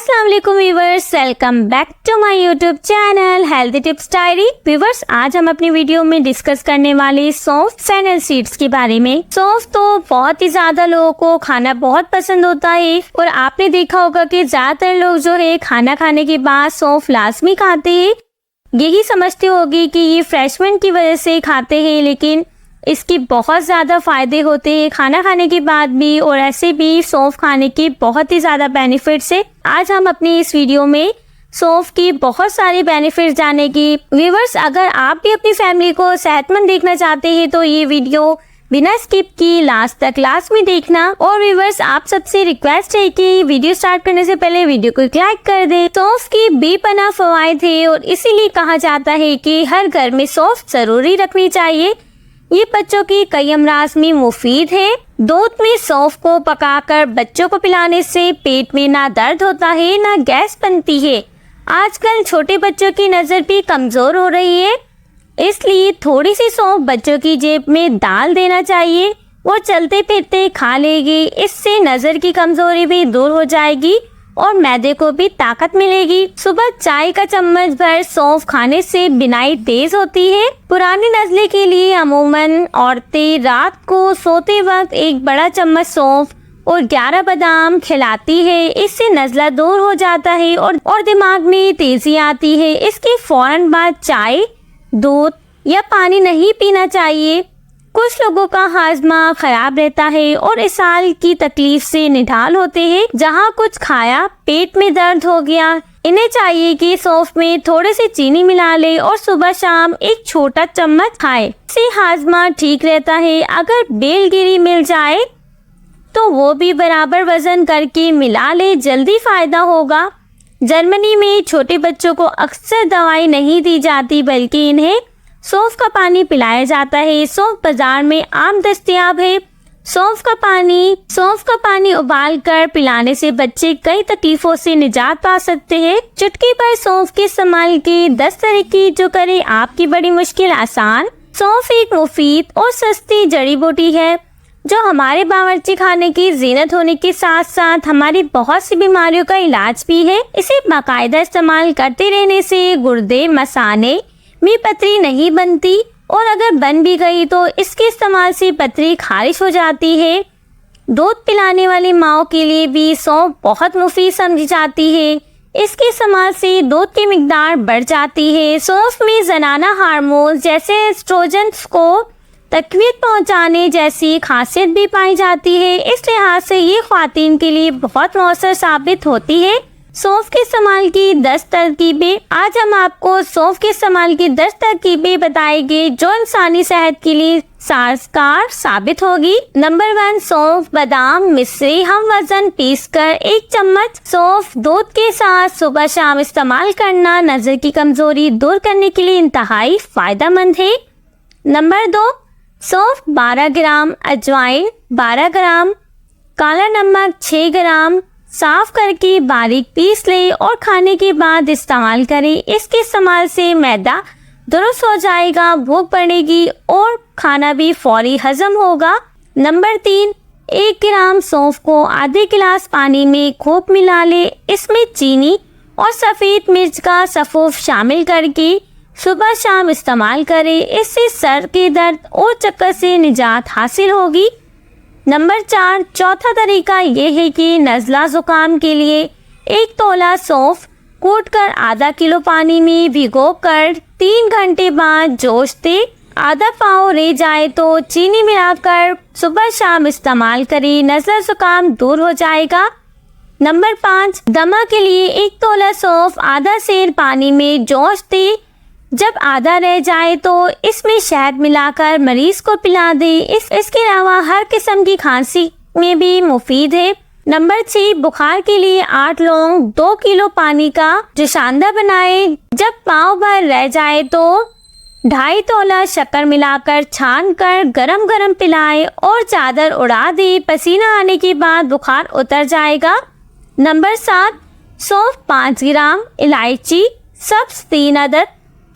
अस्सलाम वालेकुम viewers, welcome back to my YouTube channel healthy tips diary. Viewers, आज हम अपनी वीडियो में डिस्कस करने वाले सौंफ फेनल सीड्स के बारे में। सौंफ तो बहुत ही ज्यादा लोगों को खाना बहुत पसंद होता है और आपने देखा होगा कि ज्यादातर लोग जो है खाना खाने के बाद सौंफ लाजमी खाते हैं। यही समझते होगी कि ये फ्रेशमेंट की वजह से खाते हैं, लेकिन इसके बहुत ज़्यादा फ़ायदे होते हैं खाना खाने के बाद भी, और ऐसे भी सौंफ खाने के बहुत ही ज़्यादा बेनिफिट्स है। आज हम अपनी इस वीडियो में सौंफ की बहुत सारे बेनिफिट्स जानेंगे। व्यूअर्स, अगर आप भी अपनी फैमिली को सेहतमंद देखना चाहते हैं तो ये वीडियो बिना स्किप की लास्ट तक लाजमी देखना। और व्यूअर्स, आप सबसे रिक्वेस्ट है कि वीडियो स्टार्ट करने से पहले वीडियो को लाइक कर दें। सौंफ की बेपनाह फवायद है और इसीलिए कहा जाता है कि हर घर में सौंफ जरूरी रखनी चाहिए। ये बच्चों की कई अमराज में मुफीद है। दूध में सौंफ को पकाकर बच्चों को पिलाने से पेट में ना दर्द होता है ना गैस बनती है। आजकल छोटे बच्चों की नज़र भी कमज़ोर हो रही है, इसलिए थोड़ी सी सौंफ बच्चों की जेब में डाल देना चाहिए। वो चलते फिरते खा लेगी, इससे नज़र की कमज़ोरी भी दूर हो जाएगी और मैदे को भी ताकत मिलेगी। सुबह चाय का चम्मच भर सौंफ खाने से बिनाई तेज होती है। पुरानी नस्ल के लिए अमूमन औरतें रात को सोते वक्त एक बड़ा चम्मच सौंफ और 11 बादाम खिलाती है। इससे नज़ला दूर हो जाता है और दिमाग में तेजी आती है। इसके फौरन बाद चाय, दूध या पानी नहीं पीना चाहिए। कुछ लोगों का हाजमा खराब रहता है और इसहाल की तकलीफ से निढाल होते हैं। जहां कुछ खाया पेट में दर्द हो गया, इन्हें चाहिए कि सौंफ में थोड़ी सी चीनी मिला ले और सुबह शाम एक छोटा चम्मच खाए। इससे हाजमा ठीक रहता है। अगर बेलगिरी मिल जाए तो वो भी बराबर वजन करके मिला ले, जल्दी फायदा होगा। जर्मनी में छोटे बच्चों को अक्सर दवाई नहीं दी जाती, बल्कि इन्हें सौंफ का पानी पिलाया जाता है। सौंफ बाजार में आम दस्तयाब है। सौंफ का पानी उबाल कर पिलाने से बच्चे कई तकलीफों से निजात पा सकते हैं। चुटकी पर सौंफ के इस्तेमाल के 10 तरीके जो करे आपकी बड़ी मुश्किल आसान। सौंफ एक मुफीद और सस्ती जड़ी बूटी है जो हमारे बावर्ची खाने की जीनत होने के साथ साथ हमारी बहुत सी बीमारियों का इलाज भी है। इसे बाकायदा इस्तेमाल करते रहने से गुर्दे, मसाने में पथरी नहीं बनती, और अगर बन भी गई तो इसके इस्तेमाल से पथरी खारिश हो जाती है। दूध पिलाने वाली माओ के लिए भी सौंफ बहुत मुफीद समझी जाती है। इसके इस्तेमाल से दूध की मिकदार बढ़ जाती है। सौंफ में जनाना हार्मोन जैसे एस्ट्रोजन को तकवीत पहुंचाने जैसी खासियत भी पाई जाती है। इस लिहाज से ये ख्वातीन के लिए बहुत मौसर साबित होती है। सौंफ के इस्तेमाल की 10 तरकीबें। आज हम आपको सौंफ के इस्तेमाल की 10 तरकीबें बताएंगे जो इंसानी सेहत के लिए साजगार साबित होगी। नंबर 1, सौंफ, बादाम, मिश्री हम वजन पीसकर 1 चम्मच सौंफ दूध के साथ सुबह शाम इस्तेमाल करना नजर की कमजोरी दूर करने के लिए इंतहाई फायदेमंद है। नंबर 2, सौंफ 12 ग्राम, अजवाइन 12 ग्राम, काला नमक 6 ग्राम साफ करके बारीक पीस ले और खाने के बाद इस्तेमाल करें। इसके इस्तेमाल से मैदा दुरुस्त हो जाएगा, भूख बढ़ेगी और खाना भी फौरी हजम होगा। नंबर 3, 1 ग्राम सौंफ को आधे गिलास पानी में खूब मिला ले। इसमें चीनी और सफ़ेद मिर्च का सफूफ शामिल करके सुबह शाम इस्तेमाल करें। इससे सर के दर्द और चक्कर से निजात हासिल होगी। नंबर 4, चौथा तरीका ये है कि नज़ला ज़ुकाम के लिए 1 तोला सौंफ कूटकर आधा किलो पानी में भिगोकर 3 घंटे बाद जोश दे। आधा पाव रह जाए तो चीनी मिलाकर सुबह शाम इस्तेमाल करें, नज़ला ज़ुकाम दूर हो जाएगा। नंबर 5, दमा के लिए 1 तोला सौंफ आधा सेर पानी में जोश दे। जब आधा रह जाए तो इसमें शहद मिलाकर मरीज को पिला दे। इसके अलावा हर किस्म की खांसी में भी मुफीद है। नंबर 6, बुखार के लिए 8 लौंग 2 किलो पानी का जशांदा बनाए। जब पाव भर रह जाए तो 2.5 तोला शक्कर मिलाकर छान कर गरम गरम पिलाए और चादर उड़ा दे। पसीना आने के बाद बुखार उतर जाएगा। नंबर 7, सौंफ 5 ग्राम, इलायची सब्ज 3 अदद,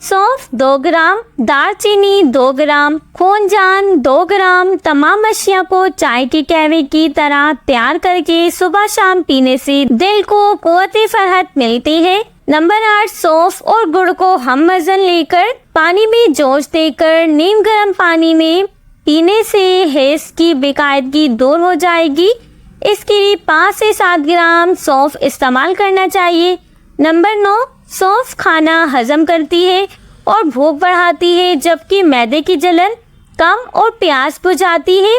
सौंफ 2 ग्राम, दालचीनी 2 ग्राम, खूनजान 2 ग्राम। तमाम अशिया को चाय की कैवे की तरह तैयार करके सुबह शाम पीने से दिल को कुव्वत फरहत मिलती है। नंबर 8, सौंफ और गुड़ को हम वजन लेकर पानी में जोश देकर नीम गर्म पानी में पीने से हैज़ की बेकायदगी दूर हो जाएगी। इसके लिए 5 से 7 ग्राम सौंफ इस्तेमाल करना चाहिए। नंबर 9, सौंफ खाना हजम करती है और भूख बढ़ाती है, जबकि मैदे की जलन कम और प्यास बुझाती है।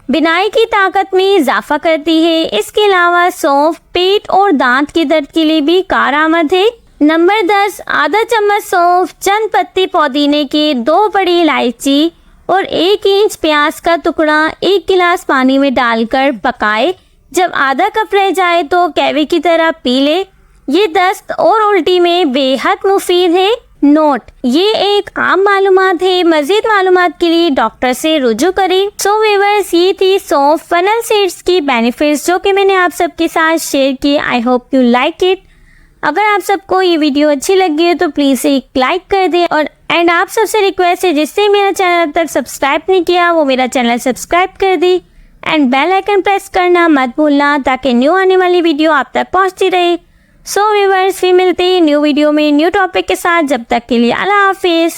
बिनाई की ताकत में इजाफा करती है। इसके अलावा सौंफ पेट और दांत के दर्द के लिए भी कारआमद है। नंबर 10, आधा चम्मच सौंफ, चंद पत्ते पुदीने के, 2 बड़ी इलायची और 1 इंच प्याज का टुकड़ा 1 गिलास पानी में डालकर पकाए। जब आधा कप रह जाए तो कैवे की तरह पी ले। ये दस्त और उल्टी में बेहद मुफीद है। नोट, ये एक आम मालूमात है। मजीद मालूमात के लिए डॉक्टर से रुजू करें। सो व्यूअर्स, ये थी सौंफ फेनल सीड्स की बेनिफिट्स जो कि मैंने आप सबके साथ शेयर की। I hope you like it. अगर आप सबको ये वीडियो अच्छी लगी है तो प्लीज़ एक लाइक कर दें और आप सबसे रिक्वेस्ट है जिससे मेरा चैनल अब तक सब्सक्राइब नहीं किया वो मेरा चैनल सब्सक्राइब कर दे एंड बेल आइकन प्रेस करना मत भूलना ताकि न्यू आने वाली वीडियो आप तक पहुंचती रहे। सो व्यूअर्स, फिर मिलते हैं न्यू वीडियो में न्यू टॉपिक के साथ। जब तक के लिए अल्लाह हाफिज़।